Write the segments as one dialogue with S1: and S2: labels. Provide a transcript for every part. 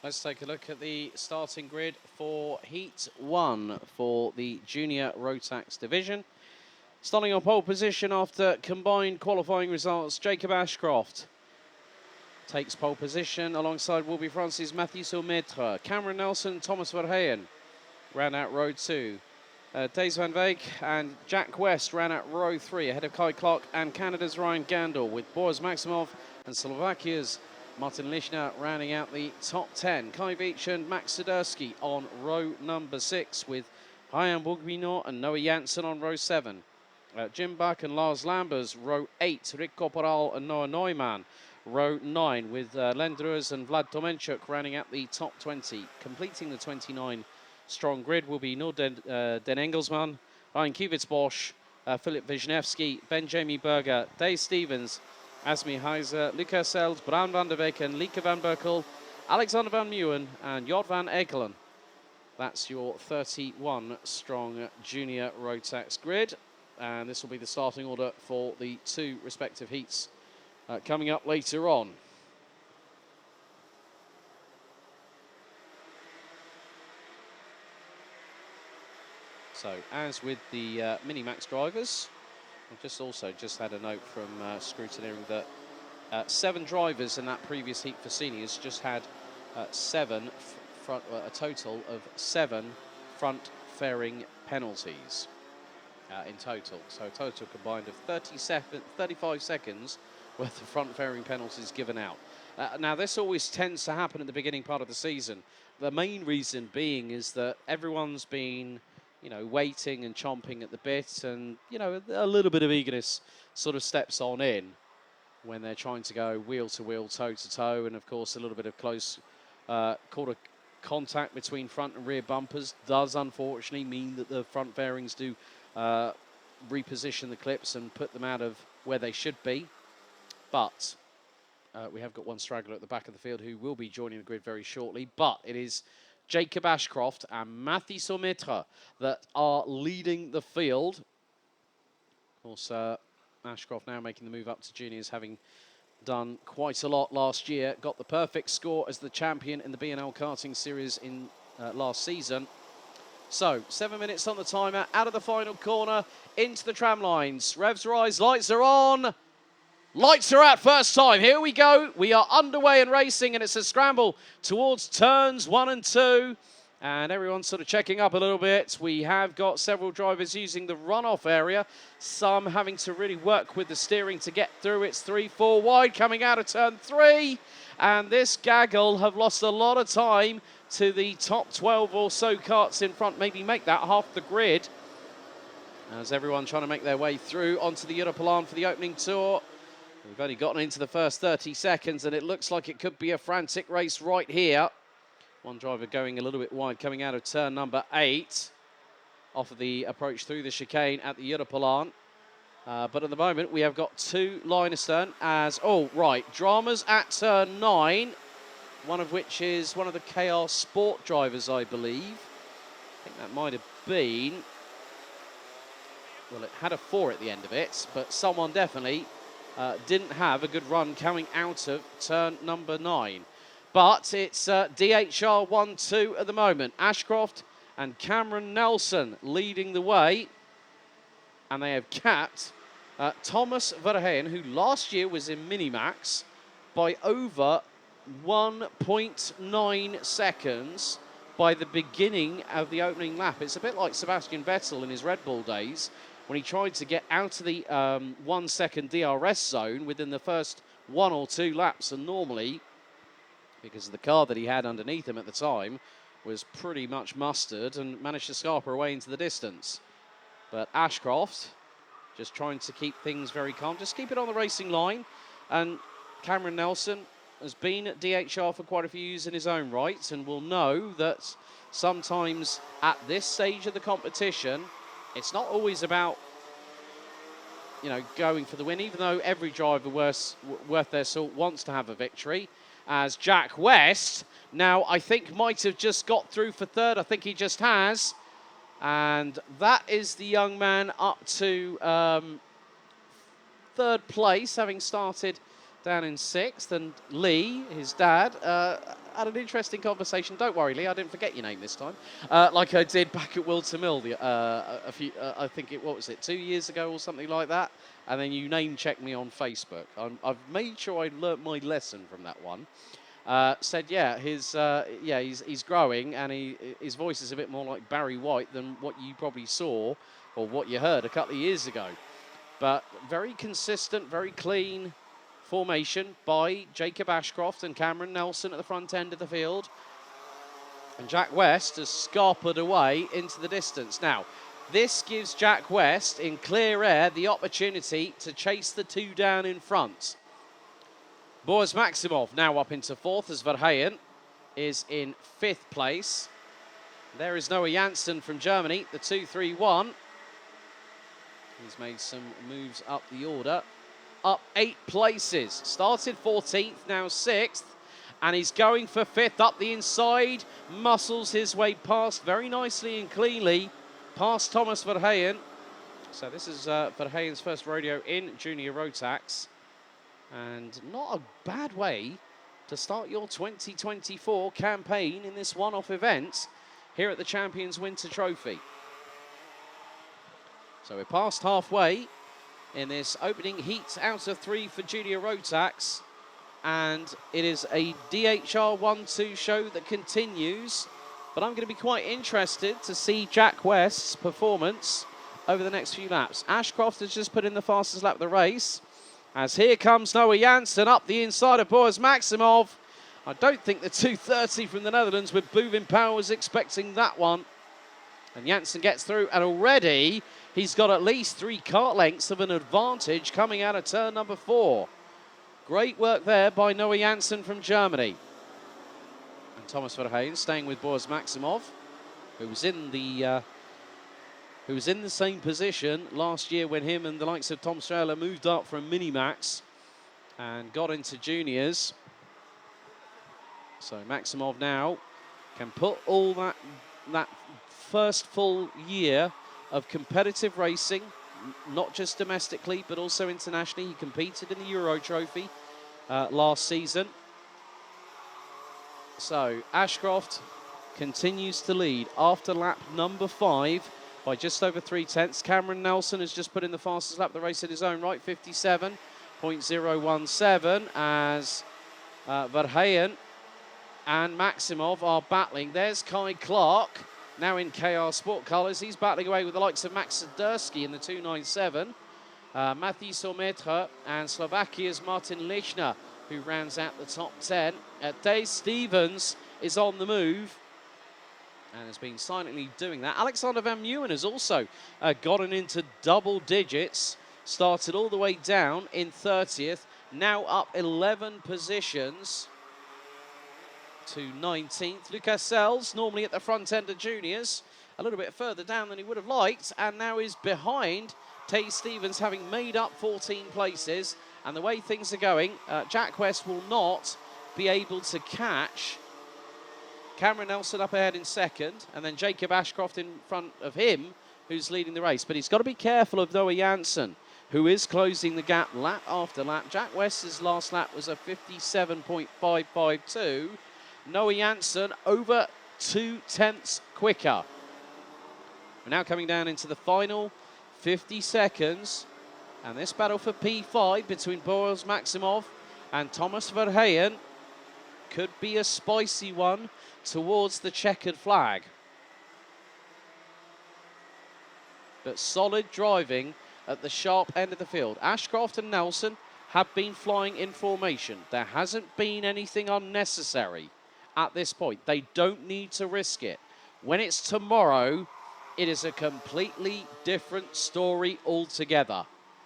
S1: Let's take a look at the starting grid for Heat 1 for the Junior Rotax division. Starting on pole position after combined qualifying results, Jacob Ashcroft takes pole position alongside will be France's Mathieu Sulmetre. Cameron Nelson, Thomas Verheyen ran out row 2. Days Van Veek and Jack West ran out row 3 ahead of Kai Clark and Canada's Ryan Gandel, with Boris Maximov and Slovakia's Martin Lischner rounding out the top 10. Kai Veach and Max Sidursky on row number 6, with Ryan Bourguignon and Noah Janssen on row 7. Jim Buck and Lars Lambers, row 8. Rick Corporal and Noah Neumann, row 9, with Len Druers and Vlad Tomenchuk rounding out the top 20. Completing the 29 strong grid will be Noor Den Engelsman, Ryan Kivitz-Bosch, Philip Wisniewski, Ben-Jamie Berger, Dave Stevens, Asmi Heiser, Lucas Seld, Bram van der Beek and Lieke van Berkel, Alexander van Meeuwen and Jort van Ekelen. That's your 31 strong junior Rotax grid. And this will be the starting order for the 2 respective heats coming up later on. So, as with the Mini-Max drivers, I've just had a note from scrutineering that 7 drivers in that previous heat for seniors just had a total of 7 front fairing penalties in total. So a total combined of 35 seconds worth of front fairing penalties given out. Now, this always tends to happen at the beginning part of the season. The main reason being is that everyone's been, waiting and chomping at the bit, and, a little bit of eagerness sort of steps on in when they're trying to go wheel to wheel, toe to toe, and of course a little bit of close quarter contact between front and rear bumpers does unfortunately mean that the front fairings do reposition the clips and put them out of where they should be. But we have got one straggler at the back of the field who will be joining the grid very shortly. But it is Jacob Ashcroft and Mathieu Sulmetre that are leading the field. Of course, Ashcroft now making the move up to juniors, having done quite a lot last year. Got the perfect score as the champion in the B&L Karting Series in last season. So, 7 minutes on the timer, out of the final corner, into the tram lines. Revs rise, lights are on. Lights are out first time. Here we go. We are underway and racing, and it's a scramble towards turns 1 and 2. And everyone's sort of checking up a little bit. We have got several drivers using the runoff area, some having to really work with the steering to get through. It's 3-4 wide coming out of turn 3. And this gaggle have lost a lot of time to the top 12 or so karts in front, maybe make that half the grid. As everyone trying to make their way through onto the Europolan for the opening tour. We've only gotten into the first 30 seconds, and it looks like it could be a frantic race right here. One driver going a little bit wide coming out of turn number 8 off of the approach through the chicane at the Europolan. But at the moment, we have got 2 line astern as, dramas at turn 9, one of which is one of the KR Sport drivers, I believe. I think that might have been, well, it had a 4 at the end of it, but someone definitely didn't have a good run coming out of turn number 9. But it's DHR 1-2 at the moment. Ashcroft and Cameron Nelson leading the way. And they have capped Thomas Verheyen, who last year was in Minimax, by over 1.9 seconds by the beginning of the opening lap. It's a bit like Sebastian Vettel in his Red Bull days, when he tried to get out of the 1 second DRS zone within the first 1 or 2 laps. And normally, because the car that he had underneath him at the time was pretty much mustard and managed to scarper away into the distance. But Ashcroft just trying to keep things very calm, just keep it on the racing line. And Cameron Nelson has been at DHR for quite a few years in his own right, and will know that sometimes at this stage of the competition, it's not always about, going for the win, even though every driver worth their salt wants to have a victory. As Jack West now, I think, might have just got through for 3rd. I think he just has. And that is the young man up to 3rd place, having started down in 6th, and Lee, his dad, had an interesting conversation. Don't worry, Lee, I didn't forget your name this time, like I did back at Wilton Mill a few, I think what was it, 2 years ago or something like that. And then you name checked me on Facebook. I've made sure I learnt my lesson from that one. Said, yeah, he's growing, and his voice is a bit more like Barry White than what you probably saw or what you heard a couple of years ago. But very consistent, very clean formation by Jacob Ashcroft and Cameron Nelson at the front end of the field. And Jack West has scarpered away into the distance. Now, this gives Jack West in clear air the opportunity to chase the 2 down in front. Boris Maximov now up into 4th as Verheyen is in 5th place. There is Noah Janssen from Germany, the 2-3-1. He's made some moves up the order. Up 8 places. Started 14th, now 6th. And he's going for 5th up the inside. Muscles his way past very nicely and cleanly past Thomas Verheyen. So this is Verheyen's first rodeo in Junior Rotax. And not a bad way to start your 2024 campaign in this one-off event here at the Champions Winter Trophy. So we're past halfway in this opening heat out of 3 for Junior Rotax. And it is a DHR 1-2 show that continues. But I'm going to be quite interested to see Jack West's performance over the next few laps. Ashcroft has just put in the fastest lap of the race. As here comes Noah Janssen up the inside of Boris Maximov. I don't think the 230 from the Netherlands with Boovin Power was expecting that one. And Janssen gets through, and already he's got at least 3 kart lengths of an advantage coming out of turn number 4. Great work there by Noah Janssen from Germany. And Thomas Verheyen staying with Boris Maximov, who was in the same position last year when him and the likes of Tom Strehler moved up from Minimax and got into juniors. So Maximov now can put all that first full year of competitive racing, not just domestically but also internationally. He competed in the Euro Trophy last season. So Ashcroft continues to lead after lap number 5 by just over 3/10. Cameron Nelson has just put in the fastest lap of the race in his own right, 57.017, as Verheyen and Maximov are battling. There's Kai Clark, now in KR Sport colours. He's battling away with the likes of Max Sadursky in the 297. Mathieu Saumetre and Slovakia's Martin Lichner, who rounds out the top 10. Dave Stevens is on the move and has been silently doing that. Alexander Van Meeuwen has also gotten into double digits, started all the way down in 30th, now up 11 positions to 19th. Lucas Sells, normally at the front end of juniors, a little bit further down than he would have liked, and now is behind Tay Stevens, having made up 14 places. And the way things are going, Jack West will not be able to catch Cameron Nelson up ahead in 2nd, and then Jacob Ashcroft in front of him, who's leading the race. But he's got to be careful of Noah Janssen, who is closing the gap lap after lap. Jack West's last lap was a 57.552. Noah Janssen over 0.2 quicker. We're now coming down into the final 50 seconds. And this battle for P5 between Boris Maximov and Thomas Verheyen could be a spicy one towards the checkered flag. But solid driving at the sharp end of the field. Ashcroft and Nelson have been flying in formation. There hasn't been anything unnecessary at this point. They don't need to risk it. When it's tomorrow, it is a completely different story altogether.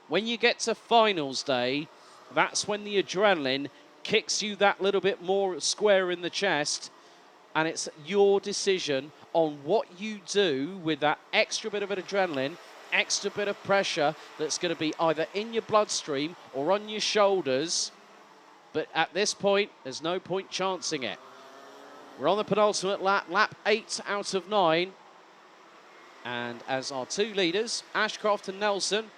S1: When you get to finals day, that's when the adrenaline kicks you that little bit more square in the chest, and it's your decision on what you do with that extra bit of adrenaline, extra bit of pressure that's going to be either in your bloodstream or on your shoulders. But at this point, there's no point chancing it. We're on the penultimate lap, lap 8 out of 9. And as our 2 leaders, Ashcroft and Nelson,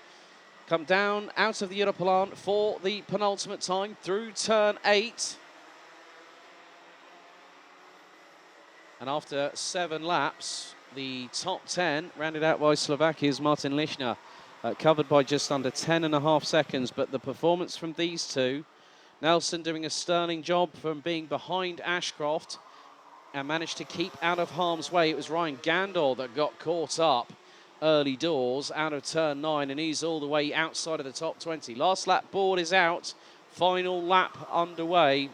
S1: come down out of the Europlan for the penultimate time through turn 8. And after 7 laps, the top 10, rounded out by Slovakia's Martin Lišňa, covered by just under 10.5 seconds. But the performance from these two, Nelson doing a sterling job from being behind Ashcroft and managed to keep out of harm's way. It was Ryan Gandor that got caught up early doors out of turn 9, and he's all the way outside of the top 20. Last lap board is out, final lap underway.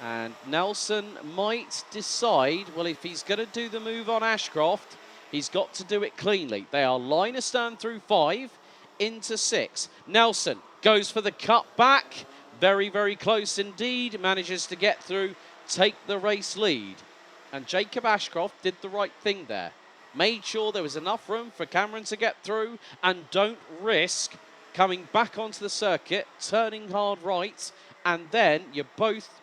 S1: And Nelson might decide, well, if he's going to do the move on Ashcroft, he's got to do it cleanly. They are line astern through 5 into 6. Nelson goes for the cut back. Very, very close indeed. Manages to get through, take the race lead. And Jacob Ashcroft did the right thing there. Made sure there was enough room for Cameron to get through and don't risk coming back onto the circuit, turning hard right, and then you both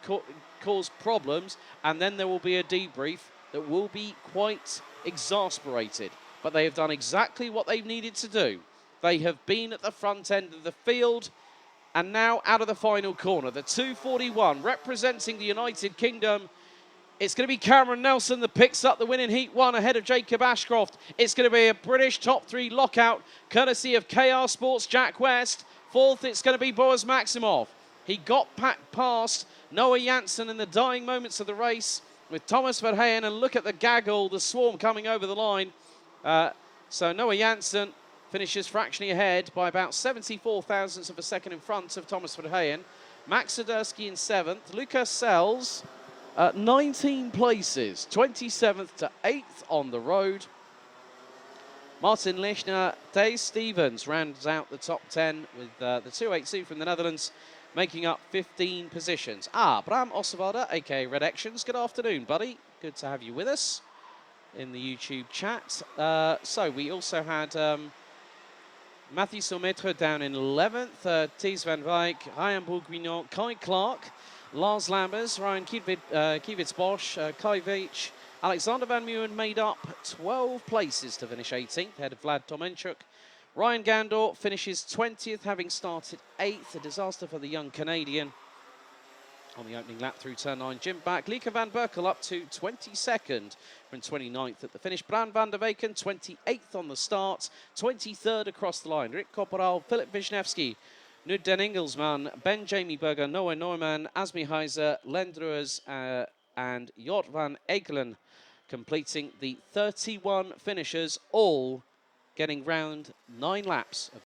S1: cause problems, and then there will be a debrief that will be quite exasperated. But they have done exactly what they've needed to do. They have been at the front end of the field, and now out of the final corner, the 241 representing the United Kingdom. It's going to be Cameron Nelson that picks up the win in Heat 1 ahead of Jacob Ashcroft. It's going to be a British top 3 lockout, courtesy of KR Sports Jack West. 4th, it's going to be Boaz Maximov. He got past Noah Janssen in the dying moments of the race with Thomas Verheyen, and look at the gaggle, the swarm coming over the line. So Noah Janssen finishes fractionally ahead by about 74 thousandths of a second in front of Thomas Verheyen. Max Swiderski in 7th. Lucas Sells 19 places, 27th to 8th on the road. Martin Lišňa, Thijs Stevens rounds out the top 10 with the 282 from the Netherlands, making up 15 positions. Bram Oswalder, aka Red Actions. Good afternoon, buddy. Good to have you with us in the YouTube chat. So we also had Mathieu Saumetre down in 11th, Thies van Wijk, Ryan Bourguignon, Kai Clark, Lars Lambers, Ryan Kiewicz-Bosch, Kai Veach, Alexander Van Meeuwen made up 12 places to finish 18th, ahead of Vlad Tomenchuk. Ryan Gandor finishes 20th, having started 8th, a disaster for the young Canadian. On the opening lap through turn 9, Jim back. Lieke van Berkel up to 22nd from 29th at the finish. Bran van der Weken 28th on the start, 23rd across the line. Rick Corporal, Philip Wisniewski, Nud den Engelsman, Ben Jamie Berger, Noah Neumann, Asmi Heiser, Lendruers and Jort van Ekelen completing the 31 finishers, all getting round 9 laps of